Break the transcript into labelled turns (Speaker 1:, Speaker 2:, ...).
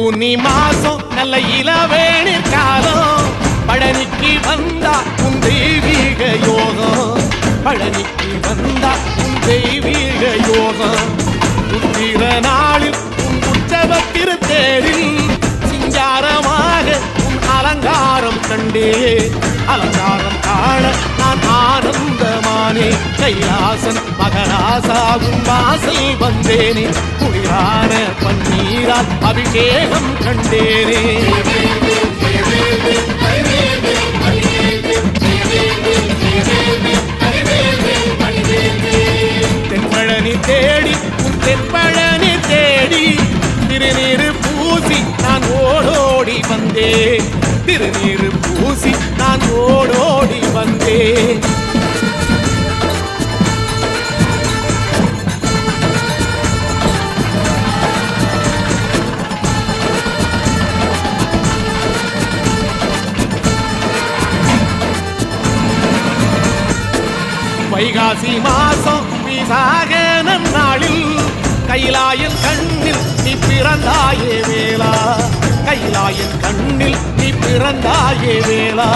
Speaker 1: பூனி மாசம் நல்ல இளவேணிற் காலம் பழனிக்கு வந்தா உன் தெய்வீக யோகம் பழனிக்கு வந்தா உன் தெய்வீக யோகம் உத்திர நாளில் உன் உற்சவ திருத்தேரில் சிங்காரமாக உன் அலங்காரம் கண்டே அலங்காரம் காண நான் ஆனந்தமானே கைலாசன் மகராசாகும் வாசல் வந்தேனே குளிரான பன்னீரால் அபிஷேகம் கண்டேனே தென்பழனி தேடி உன் தென்பழனி தேடி திருநீரு பூசி நான் ஓடோடி வந்தேன் திருநீரு பூசி நான் ஓடோடி வந்தேன் வைகாசி மாசம் விசாக நன்னாளில் கைலாயன் கண்ணில் நீ பிறந்தாயே வேளா கைலாயன் கண்ணில் நீ பிறந்தாயே வேளா